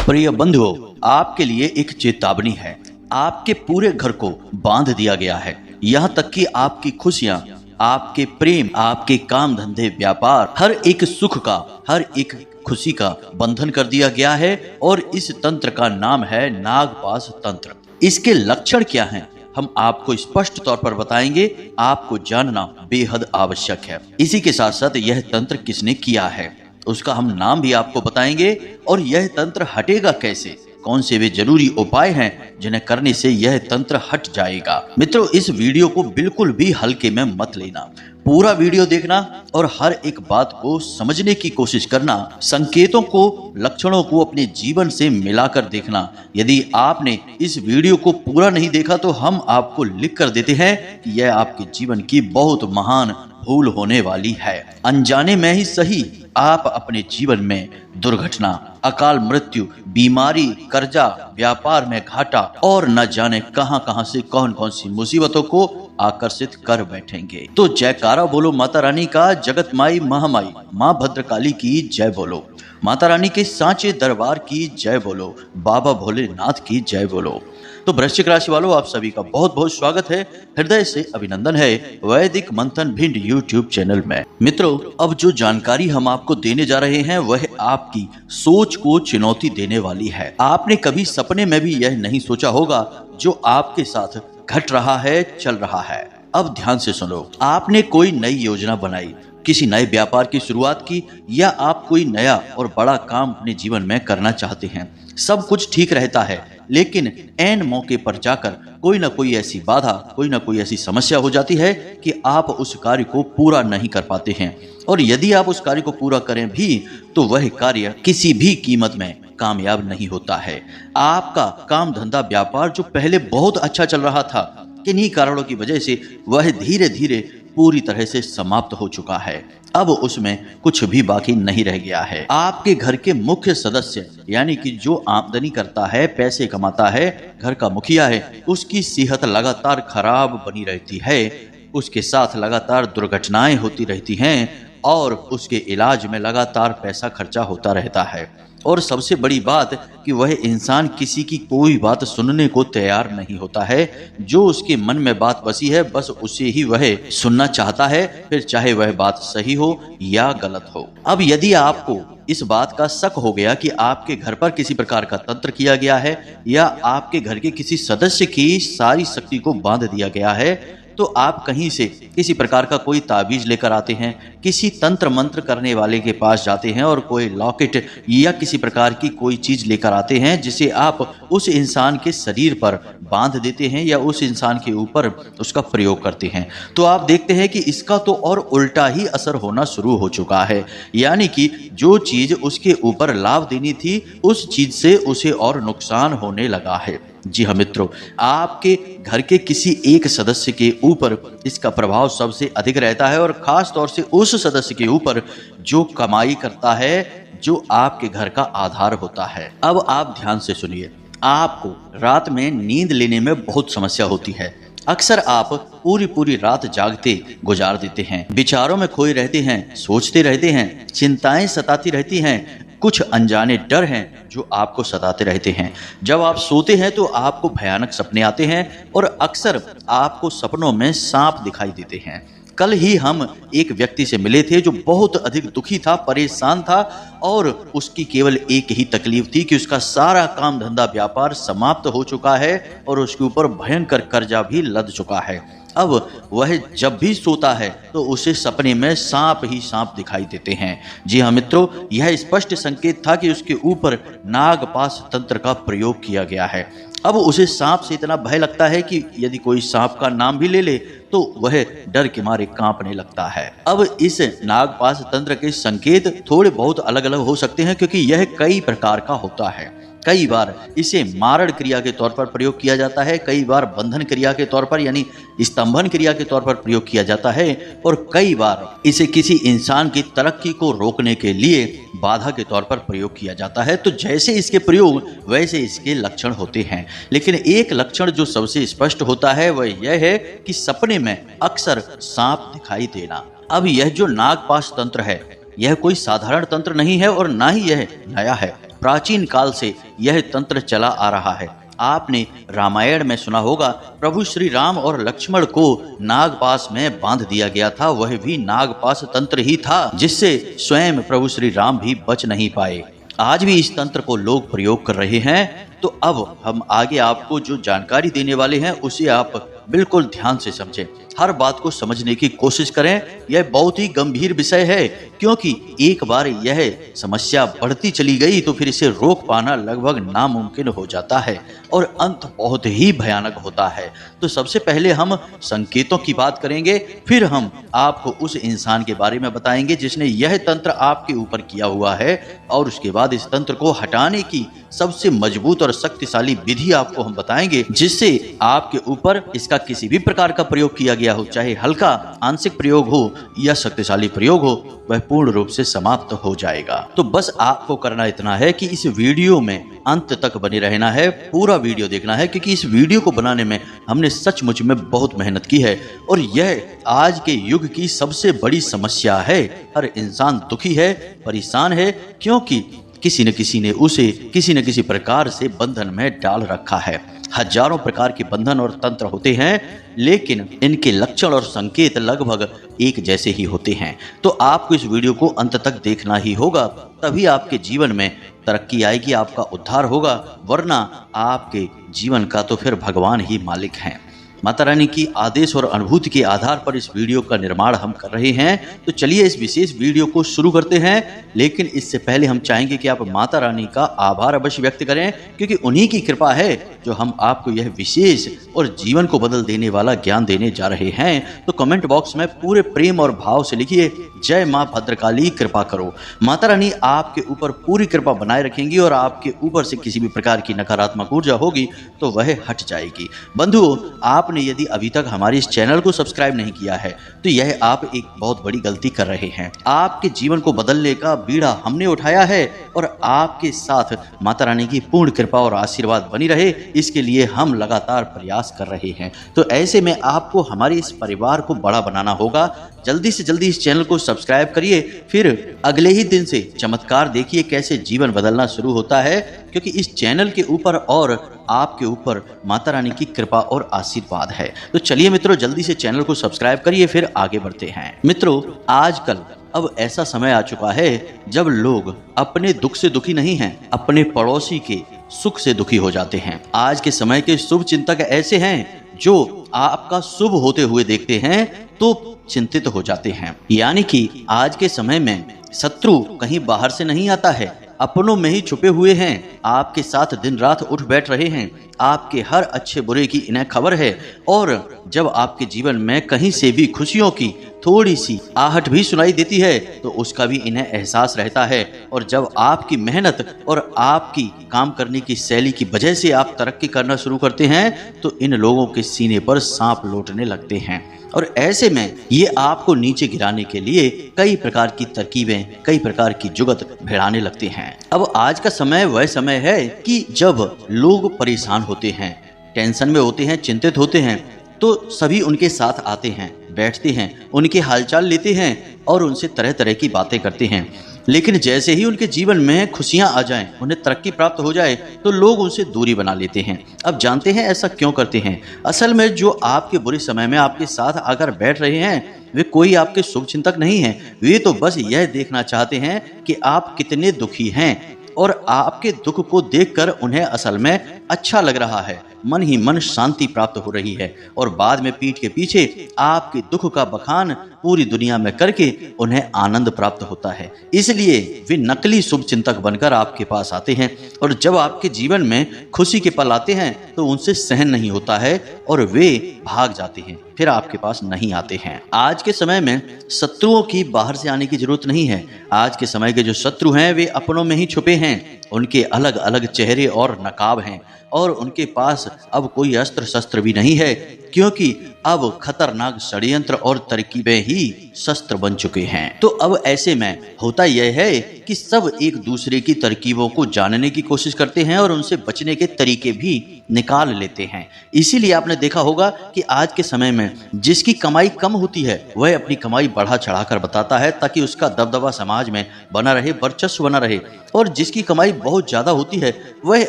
प्रिय बंधुओं, आपके लिए एक चेतावनी है। आपके पूरे घर को बांध दिया गया है। यहाँ तक कि आपकी खुशियाँ, आपके प्रेम, आपके काम धंधे, व्यापार, हर एक सुख का, हर एक खुशी का बंधन कर दिया गया है। और इस तंत्र का नाम है नागपाश तंत्र। इसके लक्षण क्या हैं, हम आपको स्पष्ट तौर पर बताएंगे। आपको जानना बेहद आवश्यक है। इसी के साथ साथ यह तंत्र किसने किया है उसका हम नाम भी आपको बताएंगे। और यह तंत्र हटेगा कैसे, कौन से वे जरूरी उपाय हैं जिन्हें करने से यह तंत्र हट जाएगा। मित्रों, इस वीडियो को बिल्कुल भी हल्के में मत लेना। पूरा वीडियो देखना और हर एक बात को समझने की कोशिश करना। संकेतों को, लक्षणों को अपने जीवन से मिलाकर देखना। यदि आपने इस वीडियो को पूरा नहीं देखा तो हम आपको लिख कर देते हैं कि यह आपके जीवन की बहुत महान भूल होने वाली है। अनजाने में ही सही, आप अपने जीवन में दुर्घटना, अकाल मृत्यु, बीमारी, कर्जा, व्यापार में घाटा और न जाने कहां कहां से कौन कौन सी मुसीबतों को आकर्षित कर बैठेंगे। तो जयकारा बोलो माता रानी का, जगत माई महामाई माँ भद्रकाली की जय बोलो, माता रानी के सांचे दरबार की जय बोलो, बाबा भोलेनाथ की जय बोलो। तो वृश्चिक राशि वालों, आप सभी का बहुत बहुत स्वागत है। हृदय से अभिनंदन है वैदिक मंथन भिंड यूट्यूब चैनल में। मित्रों, अब जो जानकारी हम आपको देने जा रहे हैं वह आपकी सोच को चुनौती देने वाली है। आपने कभी सपने में भी यह नहीं सोचा होगा जो आपके साथ घट रहा है, चल रहा है। अब ध्यान से सुनो। आपने कोई नई योजना बनाई, किसी नए व्यापार की शुरुआत की, या आप कोई नया और बड़ा काम अपने जीवन में करना चाहते हैं। सब कुछ ठीक रहता है, लेकिन ऐन मौके पर जाकर कोई ना कोई ऐसी बाधा, कोई ना कोई ऐसी समस्या हो जाती है कि आप उस कार्य को पूरा नहीं कर पाते हैं। और यदि आप उस कार्य को पूरा करें भी तो वह कार्य किसी भी कीमत में कामयाब नहीं होता है। आपका काम धंधा, व्यापार जो पहले बहुत अच्छा चल रहा था, किन्हीं कारणों की वजह से वह धीरे धीरे पूरी तरह से समाप्त हो चुका है। अब उसमें कुछ भी बाकी नहीं रह गया है। आपके घर के मुख्य सदस्य, यानी कि जो आमदनी करता है, पैसे कमाता है, घर का मुखिया है, उसकी सेहत लगातार खराब बनी रहती है। उसके साथ लगातार दुर्घटनाएं होती रहती हैं और उसके इलाज में लगातार पैसा खर्चा होता रहता है। और सबसे बड़ी बात कि वह इंसान किसी की कोई बात सुनने को तैयार नहीं होता है। जो उसके मन में बात बसी है बस उसे ही वह सुनना चाहता है, फिर चाहे वह बात सही हो या गलत हो। अब यदि आपको इस बात का शक हो गया कि आपके घर पर किसी प्रकार का तंत्र किया गया है या आपके घर के किसी सदस्य की सारी शक्ति को बांध दिया गया है, तो आप कहीं से किसी प्रकार का कोई ताबीज लेकर आते हैं, किसी तंत्र मंत्र करने वाले के पास जाते हैं और कोई लॉकेट या किसी प्रकार की कोई चीज लेकर आते हैं जिसे आप उस इंसान के शरीर पर बांध देते हैं या उस इंसान के ऊपर उसका प्रयोग करते हैं। तो आप देखते हैं कि इसका तो और उल्टा ही असर होना शुरू हो चुका है। यानी कि जो चीज उसके ऊपर लाभ देनी थी, उस चीज से उसे और नुकसान होने लगा है। जी हाँ मित्रों, आपके घर के किसी एक सदस्य के ऊपर इसका प्रभाव सबसे अधिक रहता है और खास तौर से उस सदस्य के ऊपर जो कमाई करता है, जो आपके घर का आधार होता है। अब आप ध्यान से सुनिए। आपको रात में नींद लेने में बहुत समस्या होती है। अक्सर आप पूरी रात जागते गुजार देते हैं, विचारों में खोए रहते हैं, सोचते रहते हैं, चिंताएं सताती रहती हैं, कुछ अनजाने डर हैं जो आपको सताते रहते हैं। जब आप सोते हैं तो आपको भयानक सपने आते हैं और अक्सर आपको सपनों में सांप दिखाई देते हैं। कल ही हम एक व्यक्ति से मिले थे जो बहुत अधिक दुखी था, परेशान था और उसकी केवल एक ही तकलीफ थी कि उसका सारा काम धंधा, व्यापार समाप्त हो चुका है और उसके ऊपर भयंकर कर्जा भी लद चुका है। अब वह जब भी सोता है तो उसे सपने में सांप ही सांप दिखाई देते हैं। जी हाँ मित्रों, यह स्पष्ट संकेत था कि उसके ऊपर नागपाश तंत्र का प्रयोग किया गया है। अब उसे सांप से इतना भय लगता है कि यदि कोई सांप का नाम भी ले ले तो वह डर के मारे कांपने लगता है। अब इस नागपाश तंत्र के संकेत थोड़े बहुत अलग अलग हो सकते हैं क्योंकि यह कई प्रकार का होता है। कई बार इसे मारण क्रिया के तौर पर प्रयोग किया जाता है, कई बार बंधन क्रिया के तौर पर यानी स्तंभन क्रिया के तौर पर प्रयोग किया जाता है और कई बार इसे किसी इंसान की तरक्की को रोकने के लिए बाधा के तौर पर प्रयोग किया जाता है। तो जैसे इसके प्रयोग वैसे इसके लक्षण होते हैं, लेकिन एक लक्षण जो सबसे स्पष्ट होता है वह यह है कि सपने में अक्सर सांप दिखाई देना। अब यह जो नागपाश तंत्र है यह कोई साधारण तंत्र नहीं है और ना ही यह नया है। प्राचीन काल से यह तंत्र चला आ रहा है। आपने रामायण में सुना होगा, प्रभु श्री राम और लक्ष्मण को नागपाश में बांध दिया गया था। वह भी नागपाश तंत्र ही था, जिससे स्वयं प्रभु श्री राम भी बच नहीं पाए। आज भी इस तंत्र को लोग प्रयोग कर रहे हैं। तो अब हम आगे आपको जो जानकारी देने वाले हैं उसे आप बिल्कुल ध्यान से समझें, हर बात को समझने की कोशिश करें। यह बहुत ही गंभीर विषय है, क्योंकि एक बार यह समस्या बढ़ती चली गई तो फिर इसे रोक पाना लगभग नामुमकिन हो जाता है और अंत बहुत ही भयानक होता है। तो सबसे पहले हम संकेतों की बात करेंगे, फिर हम आपको उस इंसान के बारे में बताएंगे जिसने यह तंत्र आपके ऊपर किया हुआ है, और उसके बाद इस तंत्र को हटाने की सबसे मजबूत और शक्तिशाली विधि आपको हम बताएंगे, जिससे आपके ऊपर इसका किसी भी प्रकार का प्रयोग किया गया हो, चाहे हल्का आंशिक प्रयोग हो या शक्तिशाली प्रयोग हो, वह पूर्ण रूप से समाप्त हो जाएगा। तो बस आपको करना इतना है कि इस वीडियो में अंत तक बने रहना है, पूरा वीडियो देखना है, क्योंकि इस वीडियो को बनाने में हमने सचमुच में बहुत मेहनत की है और यह आज के युग की सबसे बड़ी समस्या है। हर इंसान दुखी है, परेशान है, क्योंकि किसी न किसी ने उसे किसी न किसी प्रकार से बंधन में डाल रखा है। हजारों प्रकार के बंधन और तंत्र होते हैं, लेकिन इनके लक्षण और संकेत लगभग एक जैसे ही होते हैं। तो आपको इस वीडियो को अंत तक देखना ही होगा, तभी आपके जीवन में तरक्की आएगी, आपका उद्धार होगा, वरना आपके जीवन का तो फिर भगवान ही मालिक हैं। माता रानी की आदेश और अनुभूति के आधार पर इस वीडियो का निर्माण हम कर रहे हैं। तो चलिए इस विशेष वीडियो को शुरू करते हैं, लेकिन इससे पहले हम चाहेंगे कि आप माता रानी का आभार अवश्य व्यक्त करें, क्योंकि उन्हीं की कृपा है जो हम आपको यह विशेष और जीवन को बदल देने वाला ज्ञान देने जा रहे हैं। तो कमेंट बॉक्स में पूरे प्रेम और भाव से लिखिए, जय माँ भद्रकाली कृपा करो। माता रानी आपके ऊपर पूरी कृपा बनाए रखेंगी और आपके ऊपर से किसी भी प्रकार की नकारात्मक ऊर्जा होगी तो वह हट जाएगी। बंधुओं, आपने यदि अभी तक हमारे इस चैनल को सब्सक्राइब नहीं किया है तो यह आप एक बहुत बड़ी गलती कर रहे हैं। आपके जीवन को बदलने का बीड़ा हमने उठाया है और आपके साथ माता रानी की पूर्ण कृपा और आशीर्वाद बनी रहे, इसके लिए हम लगातार प्रयास कर रहे हैं। तो ऐसे में आपको हमारे इस परिवार को बड़ा बनाना होगा। जल्दी से जल्दी इस चैनल को सब्सक्राइब करिए, फिर अगले ही दिन से चमत्कार देखिए कैसे जीवन बदलना शुरू होता है, क्योंकि इस चैनल के ऊपर और आपके ऊपर माता रानी की कृपा और आशीर्वाद है। तो चलिए मित्रों, जल्दी से चैनल को सब्सक्राइब करिए, फिर आगे बढ़ते हैं। मित्रों, आजकल अब ऐसा समय आ चुका है जब लोग अपने दुख से दुखी नहीं हैं, अपने पड़ोसी के सुख से दुखी हो जाते हैं। आज के समय के शुभ चिंतक ऐसे हैं जो आपका शुभ होते हुए देखते हैं तो चिंतित हो जाते हैं। यानी कि आज के समय में शत्रु कहीं बाहर से नहीं आता है, अपनों में ही छुपे हुए हैं, आपके साथ दिन रात उठ बैठ रहे हैं, आपके हर अच्छे बुरे की इन्हें खबर है। और जब आपके जीवन में कहीं से भी खुशियों की थोड़ी सी आहट भी सुनाई देती है तो उसका भी इन्हें एहसास रहता है। और जब आपकी मेहनत और आपकी काम करने की शैली की वजह से आप तरक्की करना शुरू करते हैं तो इन लोगों के सीने पर सांप लौटने लगते हैं, और ऐसे में ये आपको नीचे गिराने के लिए कई प्रकार की तरकीबें, कई प्रकार की जुगत भिड़ाने लगते हैं। अब आज का समय वह समय है कि जब लोग परेशान होते हैं, टेंशन में होते हैं, चिंतित होते हैं, तो सभी उनके साथ आते हैं, बैठते हैं, उनके हालचाल लेते हैं और उनसे तरह तरह की बातें करते हैं। लेकिन जैसे ही उनके जीवन में खुशियां आ जाएं, उन्हें तरक्की प्राप्त हो जाए, तो लोग उनसे दूरी बना लेते हैं। अब जानते हैं ऐसा क्यों करते हैं? असल में जो आपके बुरे समय में आपके साथ आकर बैठ रहे हैं वे कोई आपके शुभ चिंतक नहीं हैं। वे तो बस यह देखना चाहते हैं कि आप कितने दुखी हैं, और आपके दुख को देखकर उन्हें असल में अच्छा लग रहा है, मन ही मन शांति प्राप्त हो रही है, और बाद में पीठ के पीछे आपके दुख का बखान पूरी दुनिया में करके उन्हें आनंद प्राप्त होता है। इसलिए वे नकली शुभ चिंतक बनकर आपके पास आते हैं, और जब आपके जीवन में खुशी के पल आते हैं तो उनसे सहन नहीं होता है और वे भाग जाते हैं, फिर आपके पास नहीं आते हैं। आज के समय में शत्रुओं की बाहर से आने की जरूरत नहीं है। आज के समय के जो शत्रु हैं वे अपनों में ही छुपे हैं, उनके अलग अलग चेहरे और नकाब हैं, और उनके पास अब कोई अस्त्र शस्त्र भी नहीं है, क्योंकि अब खतरनाक षड्यंत्र और तरकीबें ही शस्त्र बन चुके हैं। तो अब ऐसे में होता यह है कि सब एक दूसरे की तरकीबों को जानने की कोशिश करते हैं और उनसे बचने के तरीके भी निकाल लेते हैं। इसीलिए आपने देखा होगा कि आज के समय में में जिसकी कमाई कम होती है वह अपनी कमाई बढ़ा चढ़ाकर बताता है ताकि उसका दबदबा समाज में बना रहे, वर्चस्व बना रहे। और जिसकी कमाई बहुत ज्यादा होती है वह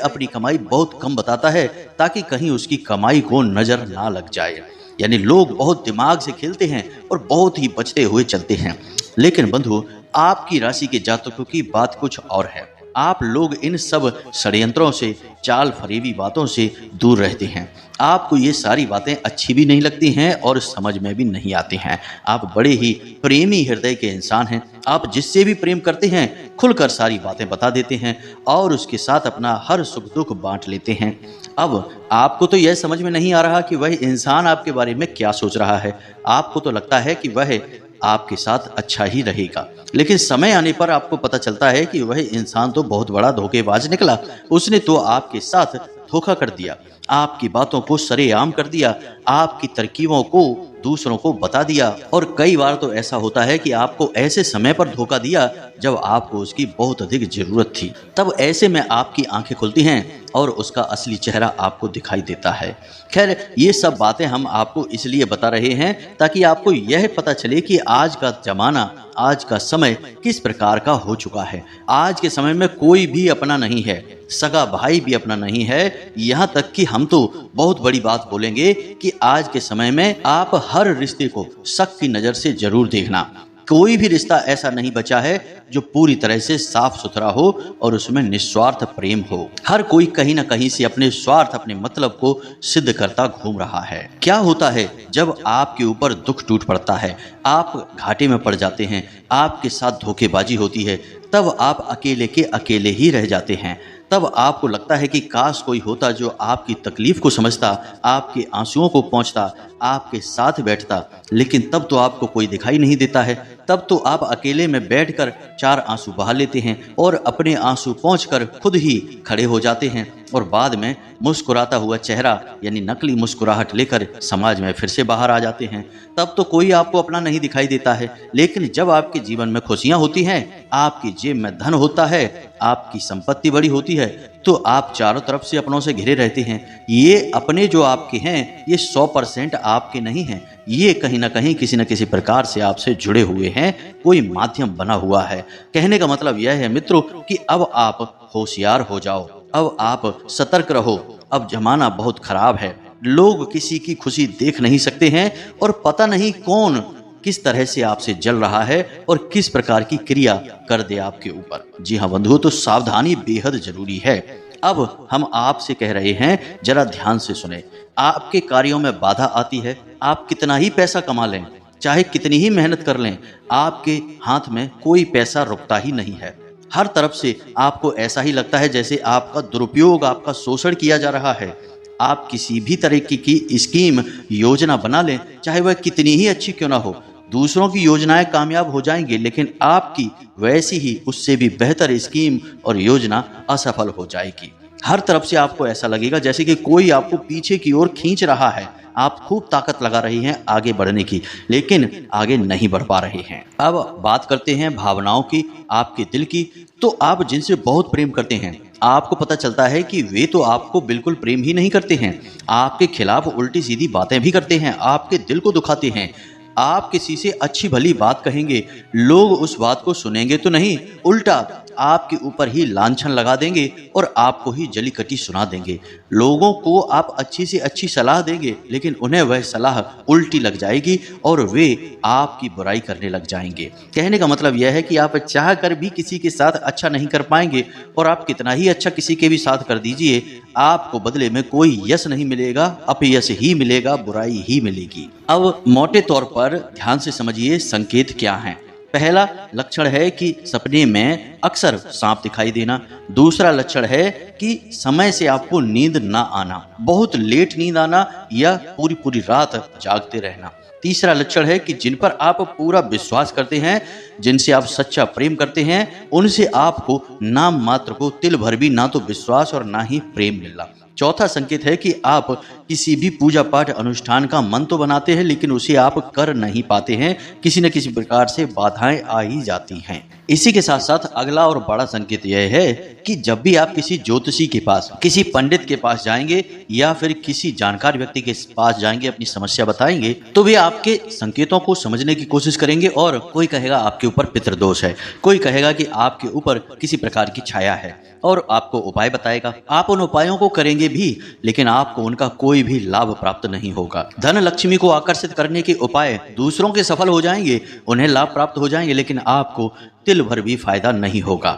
अपनी कमाई बहुत कम बताता है ताकि कहीं उसकी कमाई को नजर ना लग जाए। यानी लोग बहुत दिमाग से खेलते हैं और बहुत ही बचते हुए चलते हैं। लेकिन बंधु, आपकी राशि के जातकों की बात कुछ और है। आप लोग इन सब षड्यंत्रों से, चाल फरेबी बातों से दूर रहते हैं। आपको ये सारी बातें अच्छी भी नहीं लगती हैं और समझ में भी नहीं आती हैं। आप बड़े ही प्रेमी हृदय के इंसान हैं। आप जिससे भी प्रेम करते हैं खुलकर सारी बातें बता देते हैं और उसके साथ अपना हर सुख दुख बांट लेते हैं। अब आपको तो यह समझ में नहीं आ रहा कि वह इंसान आपके बारे में क्या सोच रहा है। आपको तो लगता है कि वह आपके साथ अच्छा ही रहेगा, लेकिन समय आने पर आपको पता चलता है कि वह इंसान तो बहुत बड़ा धोखेबाज निकला। उसने तो आपके साथ धोखा कर दिया, आपकी बातों को सरेआम कर दिया, आपकी तरकीबों को दूसरों को बता दिया। और कई बार तो ऐसा होता है कि आपको ऐसे समय पर धोखा दिया जब आपको उसकी बहुत अधिक जरूरत थी। तब ऐसे में आपकी आंखें खुलती हैं और उसका असली चेहरा आपको दिखाई देता है। खैर, ये सब बातें हम आपको इसलिए बता रहे हैं ताकि आपको यह पता चले कि आज का जमाना, आज का समय किस प्रकार का हो चुका है। आज के समय में कोई भी अपना नहीं है, सगा भाई भी अपना नहीं है। यहाँ तक कि हम तो बहुत बड़ी बात बोलेंगे कि आज के समय में आप हर रिश्ते को शक की नज़र से जरूर देखना। कोई भी रिश्ता ऐसा नहीं बचा है जो पूरी तरह से साफ सुथरा हो और उसमें निस्वार्थ प्रेम हो। हर कोई कहीं ना कहीं से अपने स्वार्थ, अपने मतलब को सिद्ध करता घूम रहा है। क्या होता है जब आपके ऊपर दुख टूट पड़ता है, आप घाटे में पड़ जाते हैं, आपके साथ धोखेबाजी होती है, तब आप अकेले के अकेले ही रह जाते हैं। तब आपको लगता है कि काश कोई होता जो आपकी तकलीफ को समझता, आपके आंसुओं को पहुंचता, आपके साथ बैठता। लेकिन तब तो आपको कोई दिखाई नहीं देता है। तब तो आप अकेले में बैठकर 4 आंसू बहा लेते हैं और अपने आंसू पोंछकर खुद ही खड़े हो जाते हैं और बाद में मुस्कुराता हुआ चेहरा यानी नकली मुस्कुराहट लेकर समाज में फिर से बाहर आ जाते हैं। तब तो कोई आपको अपना नहीं दिखाई देता है। लेकिन जब आपके जीवन में खुशियां होती हैं, आपकी जेब में धन होता है, आपकी संपत्ति बड़ी होती है, तो आप चारों तरफ से अपनों से घिरे रहते हैं। ये अपने जो आपके हैं ये 100% आपके नहीं हैं। ये कहीं ना कहीं किसी न किसी प्रकार से आपसे जुड़े हुए हैं, कोई माध्यम बना हुआ है। कहने का मतलब यह है मित्रों कि अब आप होशियार हो जाओ, अब आप सतर्क रहो। अब जमाना बहुत खराब है, लोग किसी की खुशी देख नहीं सकते हैं और पता नहीं कौन किस तरह से आपसे जल रहा है और किस प्रकार की क्रिया कर दे आपके ऊपर। जी हाँ बंधुओं, तो सावधानी बेहद जरूरी है। अब हम आपसे कह रहे हैं, जरा ध्यान से सुने। आपके कार्यों में बाधा आती है, आप कितना ही पैसा कमा लें, चाहे कितनी ही मेहनत कर लें, आपके हाथ में कोई पैसा रुकता ही नहीं है। हर तरफ से आपको ऐसा ही लगता है जैसे आपका दुरुपयोग, आपका शोषण किया जा रहा है। आप किसी भी तरीके की स्कीम, योजना बना लें, चाहे वह कितनी ही अच्छी क्यों ना हो, दूसरों की योजनाएं कामयाब हो जाएंगी, लेकिन आपकी वैसी ही उससे भी बेहतर स्कीम और योजना असफल हो जाएगी। हर तरफ से आपको ऐसा लगेगा जैसे कि कोई आपको पीछे की ओर खींच रहा है। आप खूब ताकत लगा रही हैं आगे बढ़ने की, लेकिन आगे नहीं बढ़ पा रहे हैं। अब बात करते हैं भावनाओं की, आपके दिल की। तो आप जिनसे बहुत प्रेम करते हैं, आपको पता चलता है कि वे तो आपको बिल्कुल प्रेम ही नहीं करते हैं, आपके खिलाफ उल्टी सीधी बातें भी करते हैं, आपके दिल को दुखाते हैं। आप किसी से अच्छी भली बात कहेंगे, लोग उस बात को सुनेंगे तो नहीं, उल्टा आपके ऊपर ही लांछन लगा देंगे और आपको ही जली कटी सुना देंगे। लोगों को आप अच्छी से अच्छी सलाह देंगे, लेकिन उन्हें वह सलाह उल्टी लग जाएगी और वे आपकी बुराई करने लग जाएंगे। कहने का मतलब यह है कि आप चाह कर भी किसी के साथ अच्छा नहीं कर पाएंगे और आप कितना ही अच्छा किसी के भी साथ कर दीजिए, आपको बदले में कोई यश नहीं मिलेगा, अपयश ही मिलेगा, बुराई ही मिलेगी। अब मोटे तौर पर ध्यान से समझिए संकेत क्या हैं। पहला लक्षण है कि सपने में अक्सर सांप दिखाई देना। दूसरा लक्षण है कि समय से आपको नींद ना आना, बहुत लेट नींद आना या पूरी पूरी रात जागते रहना। तीसरा लक्षण है कि जिन पर आप पूरा विश्वास करते हैं, जिनसे आप सच्चा प्रेम करते हैं, उनसे आपको नाम मात्र को तिल भर भी ना तो विश्वास और ना ही प्रेम मिलना। चौथा संकेत है कि आप किसी भी पूजा पाठ अनुष्ठान का मन तो बनाते हैं, लेकिन उसे आप कर नहीं पाते हैं, किसी न किसी प्रकार से बाधाएं आ ही जाती हैं। इसी के साथ साथ अगला और बड़ा संकेत यह है कि जब भी आप किसी ज्योतिषी के पास, किसी पंडित के पास जाएंगे या फिर किसी जानकार व्यक्ति के पास जाएंगे, अपनी समस्या बताएंगे, तो वे आपके संकेतों को समझने की कोशिश करेंगे। और कोई कहेगा आपके ऊपर पितृदोष है, कोई कहेगा कि आपके ऊपर किसी प्रकार की छाया है और आपको उपाय बताएगा। आप उन उपायों को करेंगे भी, लेकिन आपको उनका कोई भी लाभ प्राप्त नहीं होगा। धन लक्ष्मी को आकर्षित करने के उपाय दूसरों के सफल हो जाएंगे, उन्हें लाभ प्राप्त हो जाएंगे, लेकिन आपको तिल भर भी फायदा नहीं होगा।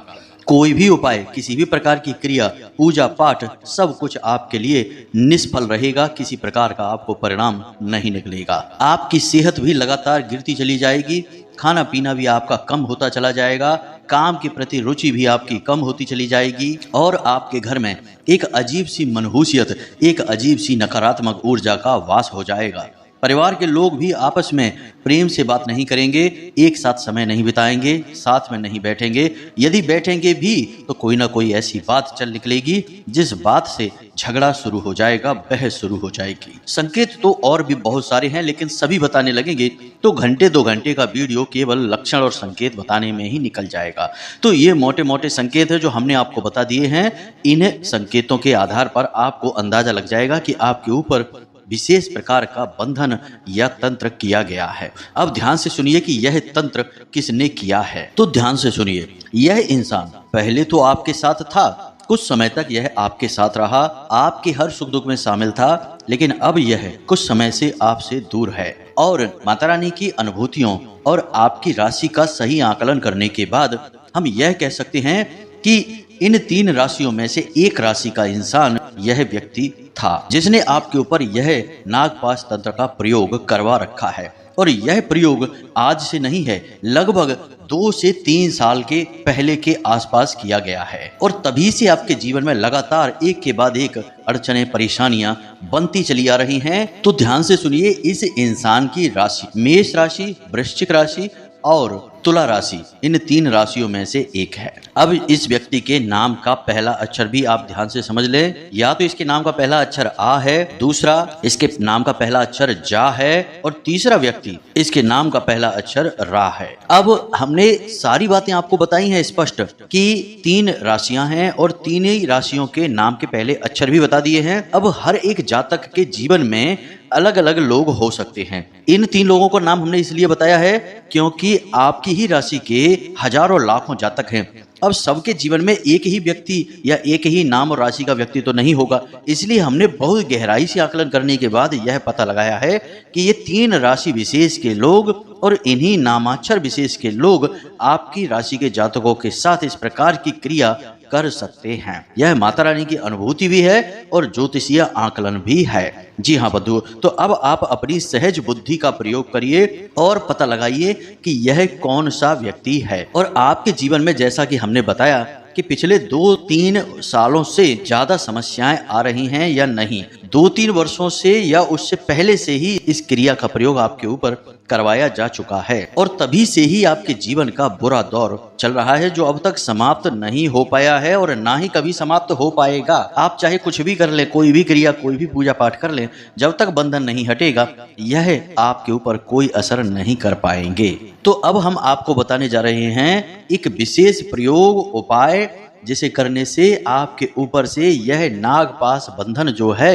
कोई भी उपाय, किसी भी प्रकार की क्रिया, पूजा पाठ, सब कुछ आपके लिए निष्फल रहेगा। किसी प्रकार का आपको परिणाम नहीं निकलेगा। आपकी सेहत भी लगातार गिरती चली जाएगी, खाना पीना भी आपका कम होता चला जाएगा, काम के प्रति रुचि भी आपकी कम होती चली जाएगी और आपके घर में एक अजीब सी मनहूसियत, एक अजीब सी नकारात्मक ऊर्जा का वास हो जाएगा। परिवार के लोग भी आपस में प्रेम से बात नहीं करेंगे, एक साथ समय नहीं बिताएंगे, साथ में नहीं बैठेंगे। यदि बैठेंगे भी तो कोई ना कोई ऐसी बात चल निकलेगी जिस बात से झगड़ा शुरू हो जाएगा, बहस शुरू हो जाएगी। संकेत तो और भी बहुत सारे हैं, लेकिन सभी बताने लगेंगे तो घंटे 2 घंटे का वीडियो केवल लक्षण और संकेत बताने में ही निकल जाएगा। तो ये मोटे मोटे संकेत है जो हमने आपको बता दिए हैं। इन संकेतों के आधार पर आपको अंदाजा लग जाएगा कि आपके ऊपर विशेष प्रकार का बंधन या तंत्र किया गया है। अब ध्यान से सुनिए कि यह तंत्र किसने किया है। तो ध्यान से सुनिए, यह इंसान पहले तो आपके साथ था, कुछ समय तक यह आपके साथ रहा, आपके हर सुख दुख में शामिल था, लेकिन अब यह कुछ समय से आपसे दूर है। और माता रानी की अनुभूतियों और आपकी राशि का सही आकलन करने के बाद हम यह कह सकते हैं कि इन 3 राशियों में से एक राशि का इंसान यह व्यक्ति था जिसने आपके ऊपर यह नागपाश तंत्र का प्रयोग करवा रखा है। और यह प्रयोग आज से नहीं है, लगभग 2 से 3 साल के पहले के आसपास किया गया है। और तभी से आपके जीवन में लगातार एक के बाद एक अड़चने, परेशानियां बनती चली आ रही हैं। तो ध्यान से सुनिए, इस इंसान की राशि मेष राशि, वृश्चिक राशि और तुला राशि, इन 3 राशियों में से एक है। अब इस व्यक्ति के नाम का पहला अक्षर भी आप ध्यान से समझ लें। या तो इसके नाम का पहला अक्षर आ है, दूसरा इसके नाम का पहला अक्षर जा है और तीसरा व्यक्ति इसके नाम का पहला अक्षर रा है। अब हमने सारी बातें आपको बताई हैं स्पष्ट कि 3 राशियां हैं और 3 ही राशियों के नाम के पहले अक्षर भी बता दिए हैं। अब हर एक जातक के जीवन में अलग अलग लोग हो सकते हैं। इन 3 लोगों का नाम हमने इसलिए बताया है क्योंकि आपकी ही राशि के हजारों लाखों जातक हैं। अब सबके जीवन में एक ही व्यक्ति या एक ही नाम और राशि का व्यक्ति तो नहीं होगा, इसलिए हमने बहुत गहराई से आकलन करने के बाद यह पता लगाया है कि ये 3 राशि विशेष के लोग और इन्हीं नामाक्षर विशेष के लोग आपकी राशि के जातकों के साथ इस प्रकार की क्रिया कर सकते हैं। यह माता रानी की अनुभूति भी है और ज्योतिषीय आकलन भी है। जी हाँ बंधु, तो अब आप अपनी सहज बुद्धि का प्रयोग करिए और पता लगाइए कि यह कौन सा व्यक्ति है। और आपके जीवन में जैसा कि हमने बताया कि पिछले 2-3 सालों से ज्यादा समस्याएं आ रही हैं या नहीं, 2-3 वर्षों से या उससे पहले से ही इस क्रिया का प्रयोग आपके ऊपर करवाया जा चुका है और तभी से ही आपके जीवन का बुरा दौर चल रहा है जो अब तक समाप्त नहीं हो पाया है और ना ही कभी समाप्त हो पाएगा। आप चाहे कुछ भी कर ले, कोई भी क्रिया, कोई भी पूजा पाठ कर ले, जब तक बंधन नहीं हटेगा यह आपके ऊपर कोई असर नहीं कर पाएंगे। तो अब हम आपको बताने जा रहे हैं एक विशेष प्रयोग, उपाय, जिसे करने से आपके ऊपर से यह नागपाश बंधन जो है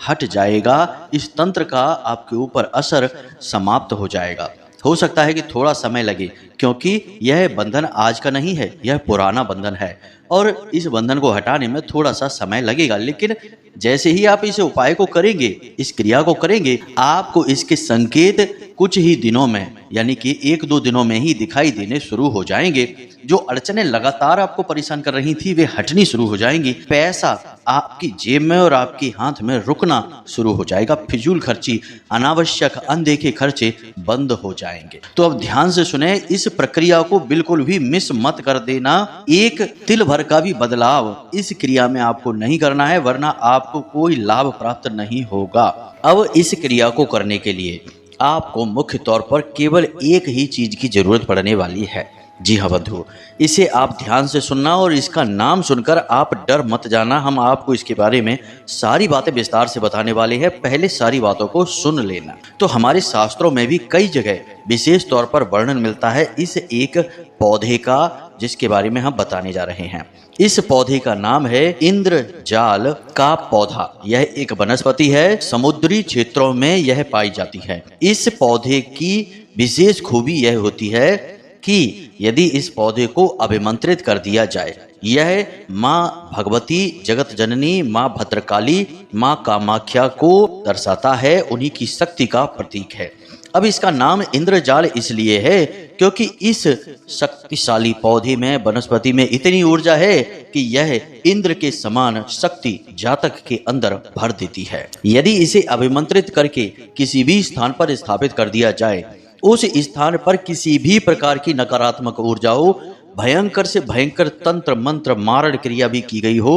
हट जाएगा। इस तंत्र का आपके ऊपर असर समाप्त हो जाएगा। हो सकता है कि थोड़ा समय लगे क्योंकि यह बंधन आज का नहीं है, यह पुराना बंधन है और इस बंधन को हटाने में थोड़ा सा समय लगेगा। लेकिन जैसे ही आप इस उपाय को करेंगे, इस क्रिया को करेंगे, आपको इसके संकेत कुछ ही दिनों में यानी कि 1-2 दिनों में ही दिखाई देने शुरू हो जाएंगे। जो अड़चनें लगातार आपको परेशान कर रही थी वे हटनी शुरू हो जाएंगी। पैसा आपकी जेब में और आपके हाथ में रुकना शुरू हो जाएगा। फिजूल खर्ची, अनावश्यक अनदेखे खर्चे बंद हो जाएंगे। तो अब ध्यान से सुने, इस प्रक्रिया को बिल्कुल भी मिस मत कर देना। एक तिल भर का भी बदलाव इस क्रिया में आपको नहीं करना है, वरना आपको कोई लाभ प्राप्त नहीं होगा। अब इस क्रिया को करने के लिए आपको मुख्य तौर पर केवल एक ही चीज की जरूरत पड़ने वाली है। जी हाँ बंधु, इसे आप ध्यान से सुनना और इसका नाम सुनकर आप डर मत जाना। हम आपको इसके बारे में सारी बातें विस्तार से बताने वाले हैं, पहले सारी बातों को सुन लेना। तो हमारे शास्त्रों में भी कई जगह विशेष तौर पर वर्णन मिलता है इस एक पौधे का, जिसके बारे में हम बताने जा रहे हैं। इस पौधे का नाम है इंद्रजाल का पौधा। यह एक वनस्पति है, समुद्री क्षेत्रों में यह पाई जाती है। इस पौधे की विशेष खूबी यह होती है कि यदि इस पौधे को अभिमंत्रित कर दिया जाए, यह माँ भगवती, जगत जननी, माँ भद्रकाली, माँ कामाख्या को दर्शाता है, उन्हीं की शक्ति का प्रतीक है। अब इसका नाम इंद्रजाल इसलिए है क्योंकि इस शक्तिशाली पौधे में, वनस्पति में इतनी ऊर्जा है कि यह इंद्र के समान शक्ति जातक के अंदर भर देती है। यदि इसे अभिमंत्रित करके किसी भी स्थान पर स्थापित कर दिया जाए, उस स्थान पर किसी भी प्रकार की नकारात्मक ऊर्जा हो, भयंकर से भयंकर तंत्र मंत्र मारण क्रिया भी की गई हो,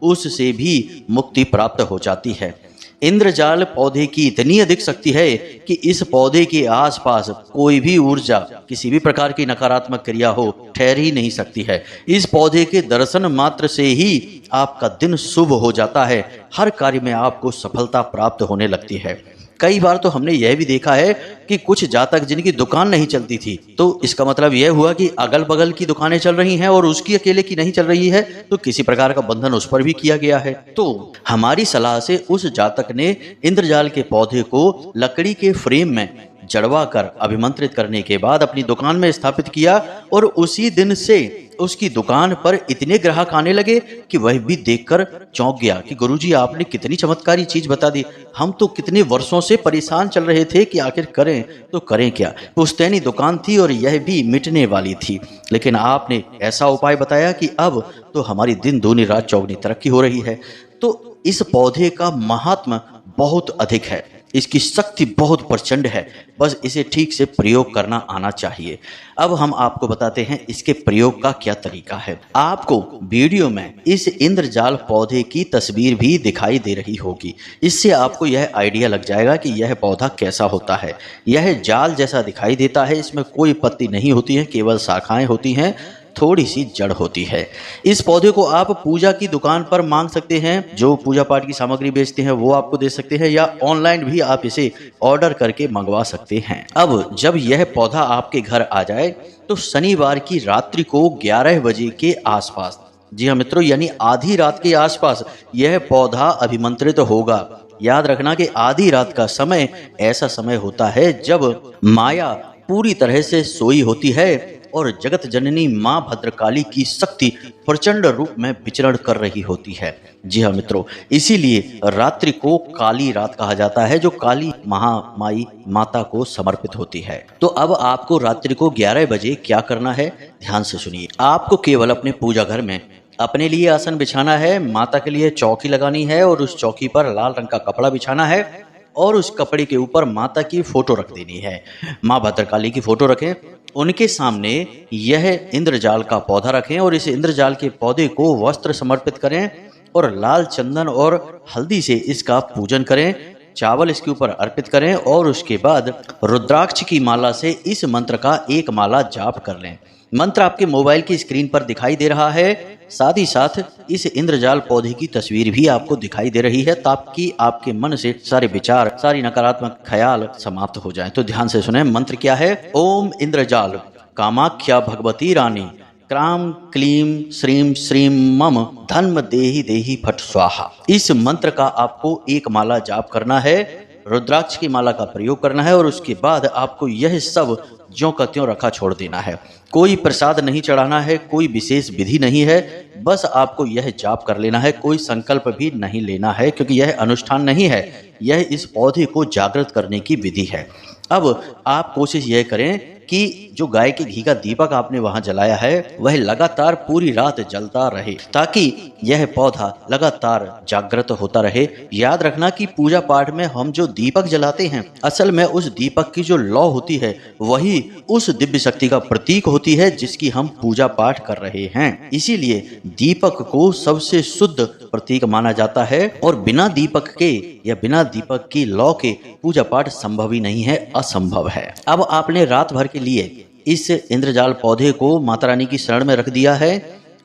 उससे भी मुक्ति प्राप्त हो जाती है। इंद्रजाल पौधे की इतनी अधिक शक्ति है कि इस पौधे के आसपास कोई भी ऊर्जा, किसी भी प्रकार की नकारात्मक क्रिया हो, ठहर ही नहीं सकती है। इस पौधे के दर्शन मात्र से ही आपका दिन शुभ हो जाता है, हर कार्य में आपको सफलता प्राप्त होने लगती है। कई बार तो हमने यह भी देखा है कि कुछ जातक जिनकी दुकान नहीं चलती थी, तो इसका मतलब यह हुआ कि अगल बगल की दुकानें चल रही हैं और उसकी अकेले की नहीं चल रही है, तो किसी प्रकार का बंधन उस पर भी किया गया है। तो हमारी सलाह से उस जातक ने इंद्रजाल के पौधे को लकड़ी के फ्रेम में जड़वा कर अभिमंत्रित करने के बाद अपनी दुकान में स्थापित किया, और उसी दिन से उसकी दुकान पर इतने ग्राहक आने लगे कि वह भी देखकर चौंक गया कि गुरुजी आपने कितनी चमत्कारी चीज बता दी। हम तो कितने वर्षों से परेशान चल रहे थे कि आखिर करें तो करें क्या। पुश्तैनी दुकान थी और यह भी मिटने वाली थी, लेकिन आपने ऐसा उपाय बताया कि अब तो हमारी दिन दूनी रात चौगनी तरक्की हो रही है। तो इस पौधे का महात्म बहुत अधिक है, इसकी शक्ति बहुत प्रचंड है, बस इसे ठीक से प्रयोग करना आना चाहिए। अब हम आपको बताते हैं इसके प्रयोग का क्या तरीका है। आपको वीडियो में इस इंद्रजाल पौधे की तस्वीर भी दिखाई दे रही होगी, इससे आपको यह आइडिया लग जाएगा कि यह पौधा कैसा होता है। यह जाल जैसा दिखाई देता है, इसमें कोई पत्ती नहीं होती है, केवल शाखाएं होती हैं, थोड़ी सी जड़ होती है। इस पौधे को आप पूजा की दुकान पर मांग सकते हैं, जो पूजा पाठ की सामग्री बेचते हैं वो आपको दे सकते हैं, या ऑनलाइन भी आप इसे ऑर्डर करके मंगवा सकते हैं। अब जब यह पौधा आपके घर आ जाए तो शनिवार की रात्रि को 11 बजे के आसपास, जी हाँ मित्रों, यानी आधी रात के आसपास यह पौधा अभिमंत्रित होगा। याद रखना कि आधी रात का समय ऐसा समय होता है जब माया पूरी तरह से सोई होती है और जगत जननी माँ भद्रकाली की शक्ति प्रचंड रूप में विचरण कर रही होती है। जी हाँ मित्रों, इसीलिए रात्रि को काली रात कहा जाता है, जो काली महामाई माता को समर्पित होती है। तो अब आपको रात्रि को 11 बजे क्या करना है, ध्यान से सुनिए। आपको केवल अपने पूजा घर में अपने लिए आसन बिछाना है, माता के लिए चौकी लगानी है और उस चौकी पर लाल रंग का कपड़ा बिछाना है और उस कपड़े के ऊपर माता की फोटो रख देनी है। माँ भद्रकाली की फोटो रखें, उनके सामने यह इंद्रजाल का पौधा रखें और इस इंद्रजाल के पौधे को वस्त्र समर्पित करें और लाल चंदन और हल्दी से इसका पूजन करें। चावल इसके ऊपर अर्पित करें और उसके बाद रुद्राक्ष की माला से इस मंत्र का एक माला जाप कर लें। मंत्र आपके मोबाइल की स्क्रीन पर दिखाई दे रहा है, साथ ही साथ इस इंद्रजाल पौधे की तस्वीर भी आपको दिखाई दे रही है, ताकि आपके मन से सारे विचार, सारी नकारात्मक ख्याल समाप्त हो जाएं। तो ध्यान से सुने, मंत्र क्या है। ओम इंद्रजाल कामाख्या भगवती रानी क्राम क्लीम श्रीम श्रीम मम धन्म देहि देहि फट स्वाहा। इस मंत्र का आपको एक माला जाप करना है, रुद्राक्ष की माला का प्रयोग करना है और उसके बाद आपको यह सब ज्यों का त्यों रखा छोड़ देना है। कोई प्रसाद नहीं चढ़ाना है, कोई विशेष विधि नहीं है, बस आपको यह जाप कर लेना है। कोई संकल्प भी नहीं लेना है, क्योंकि यह अनुष्ठान नहीं है, यह इस पौधे को जागृत करने की विधि है। अब आप कोशिश यह करें कि जो गाय के घी का दीपक आपने वहां जलाया है वह लगातार पूरी रात जलता रहे, ताकि यह पौधा लगातार जागृत होता रहे। याद रखना कि पूजा पाठ में हम जो दीपक जलाते हैं, असल में उस दीपक की जो लौ होती है वही उस दिव्य शक्ति का प्रतीक होती है जिसकी हम पूजा पाठ कर रहे हैं। इसीलिए दीपक को सबसे शुद्ध प्रतीक माना जाता है और बिना दीपक के या बिना दीपक की लौ के पूजा पाठ संभव ही नहीं है, असंभव है। अब आपने रात भर के लिए इस इंद्रजाल पौधे को माता रानी की शरण में रख दिया है।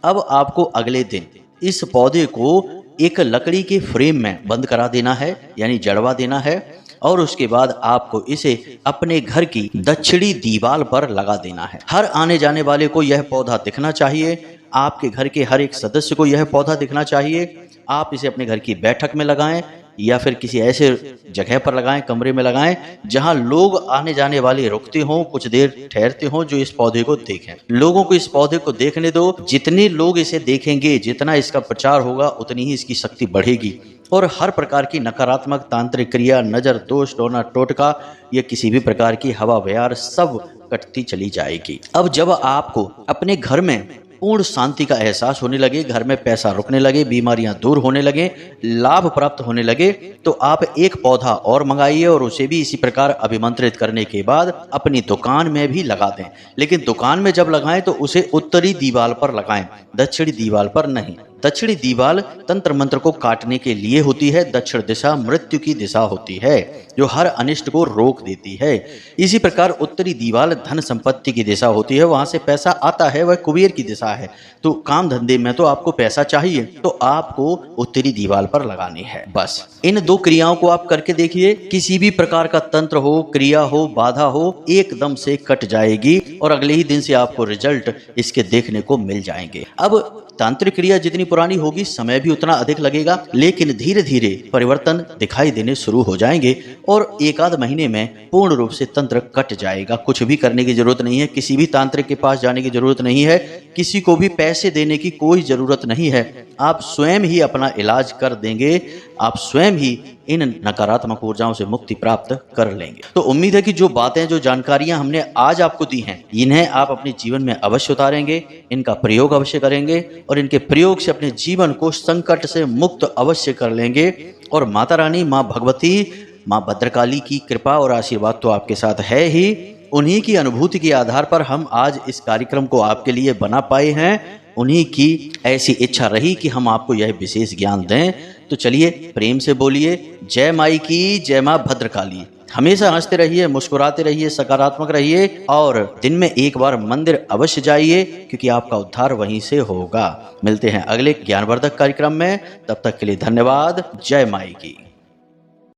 अब आपको अगले दिन इस पौधे को एक लकड़ी के फ्रेम में बंद करा देना है, यानी जड़वा देना है, और उसके बाद आपको इसे अपने घर की दक्षिणी दीवार पर लगा देना है। हर आने जाने वाले को यह पौधा दिखना चाहिए, आपके घर के हर एक सदस्य को यह पौधा दिखना चाहिए। आप इसे अपने घर की बैठक में लगाएं या फिर किसी ऐसे जगह पर लगाएं, कमरे में लगाएं जहां लोग आने जाने वाले रुकते हों, कुछ देर ठहरते हों, जो इस पौधे को देखें। लोगों को इस पौधे को देखने दो। जितने लोग इसे देखेंगे, जितना इसका प्रचार होगा, उतनी ही इसकी शक्ति बढ़ेगी और हर प्रकार की नकारात्मक तांत्रिक क्रिया, नजर, दोष, टोना, टोटका या किसी भी प्रकार की हवा बयार सब कटती चली जाएगी। अब जब आपको अपने घर में पूर्ण शांति का एहसास होने लगे, घर में पैसा रुकने लगे, बीमारियां दूर होने लगे, लाभ प्राप्त होने लगे, तो आप एक पौधा और मंगाइए और उसे भी इसी प्रकार अभिमंत्रित करने के बाद अपनी दुकान में भी लगा दें। लेकिन दुकान में जब लगाएं तो उसे उत्तरी दीवार पर लगाएं, दक्षिणी दीवार पर नहीं। दक्षिणी दीवार तंत्र मंत्र को काटने के लिए होती है। दक्षिण दिशा मृत्यु की दिशा होती है, जो हर अनिष्ट को रोक देती है। इसी प्रकार उत्तरी दीवार धन संपत्ति की दिशा होती है, वहां से पैसा आता है, वह कुबेर की दिशा है। तो काम धंधे में तो आपको पैसा चाहिए, तो आपको उत्तरी दीवार पर लगानी है। बस इन दो क्रियाओं को आप करके देखिए, किसी भी प्रकार का तंत्र हो, क्रिया हो, बाधा हो, एकदम से कट जाएगी और अगले ही दिन से आपको रिजल्ट इसके देखने को मिल जाएंगे। अब तांत्रिक क्रिया जितनी पुरानी होगी, समय भी उतना अधिक लगेगा, लेकिन धीरे धीरे परिवर्तन दिखाई देने शुरू हो जाएंगे और एक आध महीने में पूर्ण रूप से तंत्र कट जाएगा। कुछ भी करने की जरूरत नहीं है, किसी भी तांत्रिक के पास जाने की जरूरत नहीं है, किसी को भी पैसे देने की कोई जरूरत नहीं है। आप स्वयं ही अपना इलाज कर देंगे, आप स्वयं ही इन नकारात्मक ऊर्जाओं से मुक्ति प्राप्त कर लेंगे। तो उम्मीद है कि जो बातें, जो जानकारियां हमने आज आपको दी हैं, इन्हें आप अपने जीवन में अवश्य उतारेंगे, इनका प्रयोग अवश्य करेंगे और इनके प्रयोग से अपने जीवन को संकट से मुक्त अवश्य कर लेंगे। और माता रानी, माँ भगवती, माँ भद्रकाली की कृपा और आशीर्वाद तो आपके साथ है ही। उन्हीं की अनुभूति के आधार पर हम आज इस कार्यक्रम को आपके लिए बना पाए हैं। उन्हीं की ऐसी इच्छा रही कि हम आपको यह विशेष ज्ञान दें। तो चलिए प्रेम से बोलिए, जय माई की, जय माँ भद्रकाली। हमेशा हंसते रहिए, मुस्कुराते रहिए, सकारात्मक रहिए और दिन में एक बार मंदिर अवश्य जाइए, क्योंकि आपका उद्धार वहीं से होगा। मिलते हैं अगले ज्ञानवर्धक कार्यक्रम में, तब तक के लिए धन्यवाद। जय माई की।